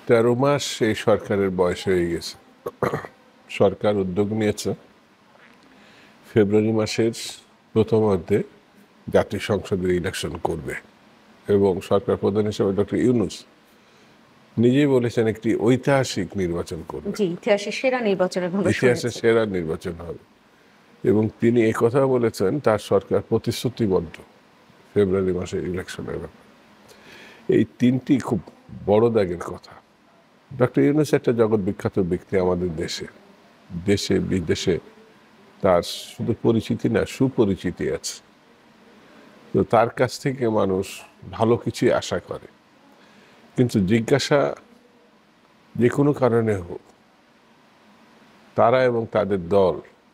13 মাস এই সরকারের বয়স হয়ে গেছে। সরকার উদ্যোগ নিয়েছে ফেব্রুয়ারি মাসের প্রথমার্ধে জাতীয় সংসদের ইলেকশন করবে এবং সরকার প্রধান হিসেবে ডক্টর ইউনূস নিজেই বলেছেন একটি ঐতিহাসিক নির্বাচন করবে, জি, ইতিহাসের সেরা নির্বাচনের কথা ইতিহাসের শুনেছি। সেরা নির্বাচন হবে এবং তিনি একথা বলেছেন তার সরকার প্রতিশ্রুতিবদ্ধ ফেব্রুয়ারি মাসে ইলেকশনের ব্যাপারে। এই তিনটি খুব বড় দাগের কথা। ডক্টর ইউনূস একটা জগৎ বিখ্যাত ব্যক্তি আমাদের দেশে, দেশে বিদেশে তার শুধু পরিচিতি না সুপরিচিতি আছে। তো তার কাছ থেকে মানুষ ভালো কিছুই আশা করে, কিন্তু জিজ্ঞাসা যে কোনো কারণে হোক তারা এবং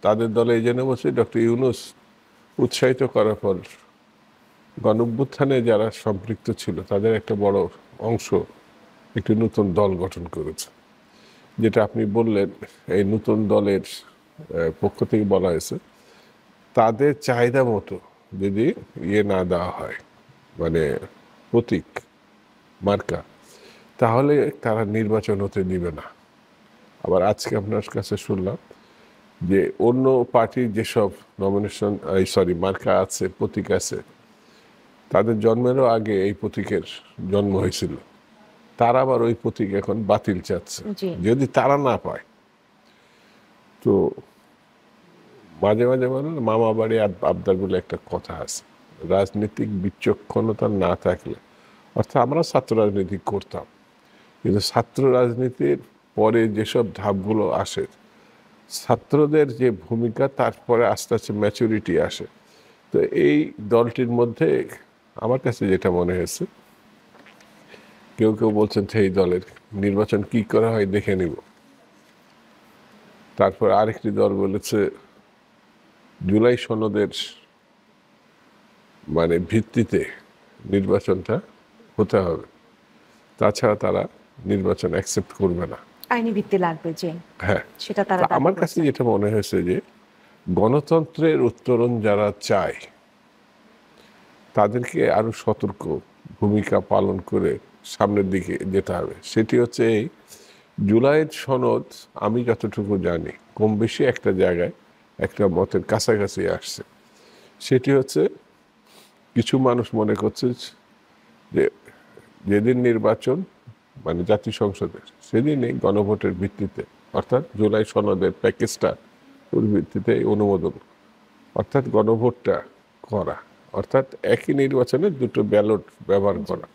তাদের দলে এই জন্য বলছে ডক্টর ইউনূস উৎসাহিত করার পর গণঅভ্যুত্থানে যারা সম্পৃক্ত ছিল তাদের একটা বড় অংশ একটি নতুন দল গঠন করেছে। যেটা আপনি বললেন, এই নতুন দলের পক্ষ থেকে বলা হয়েছে তাদের চাহিদা মতো যদি না দেওয়া হয়, মানে প্রতীক মার্কা, তাহলে তারা নির্বাচন হতে দিবে না। আবার আজকে আপনার কাছে শুনলাম যে অন্য পার্টির যেসব নমিনেশন মার্কা আছে, প্রতীক আছে, তাদের জন্মেরও আগে এই প্রতীকের জন্ম হয়েছিল, তারা আবার ওই প্রতীক এখন বাতিল চাচ্ছে যদি তারা না পায়। তো মাঝে মাঝে বলেন মামা বাড়ি আবদার বলে একটা কথা আছে, রাজনৈতিক বিচক্ষণতা না থাকলে, অর্থাৎ আমরা ছাত্র রাজনীতি করতাম, কিন্তু ছাত্র রাজনীতির পরে যেসব ধাপগুলো আসে, ছাত্রদের যে ভূমিকা, তারপরে আস্তে আস্তে ম্যাচুরিটি আসে। তো এই দলটির মধ্যে আমার কাছে যেটা মনে হয়েছে, কেউ কেউ বলছেন এই দলের নির্বাচন কি করা হয় দেখে নিব। তারপর আরেকটি দল বলেছে জুলাই সনদের মানে ভিত্তিতে নির্বাচনটা হতে হবে, তাছাড়া তারা নির্বাচন অ্যাকসেপ্ট করবে না, আইনি ভিত্তি লাগবে। যে হ্যাঁ, সেটা তারা আমার কাছে যেটা মনে হয়েছে যে গণতন্ত্রের উত্তরণ যারা চায় তাদেরকে আরো সতর্ক ভূমিকা পালন করে সামনের দিকে যেতে হবে। সেটি হচ্ছে এই জুলাইয়ের সনদ, আমি যতটুকু জানি কম বেশি একটা জায়গায় একটা মতের কাছাকাছি আসছে। সেটি হচ্ছে কিছু মানুষ মনে করছে যে যেদিন নির্বাচন মানে জাতীয় সংসদের, সেদিনই গণভোটের ভিত্তিতে, অর্থাৎ জুলাই সনদের প্যাকেজটা ওর ভিত্তিতে অনুমোদন, অর্থাৎ গণভোটটা করা, অর্থাৎ একই নির্বাচনে দুটো ব্যালট ব্যবহার করা।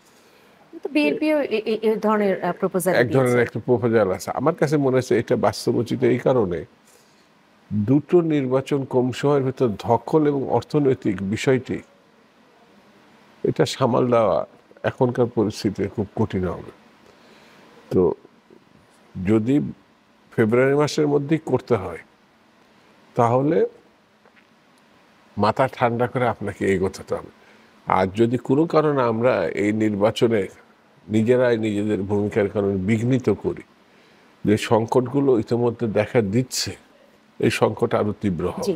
বিএনপিও এই ধরনের প্রপোজাল এক ধরনের একটা প্রপোজাল আছে। আমার কাছে মনে হচ্ছে এটা বাস্তবোচিত এই কারণে, দুটো নির্বাচন কম সময়ের ভিতর দখল এবং অর্থনৈতিক বিষয়টি এটা সামাল দেওয়া এখনকার পরিস্থিতিতে খুব কঠিন হবে। তো যদি ফেব্রুয়ারি মাসের মধ্যেই করতে হয় তাহলে মাথা ঠান্ডা করে আপনাকে এগোতে হবে। আর যদি কোনো কারণে আমরা এই নির্বাচনে নিজেরাই নিজেদের ভূমিকার কারণে বিঘ্নিত করি, যে সংকটগুলো ইতিমধ্যে দেখা দিচ্ছে, এই সংকট আরো তীব্র হবে।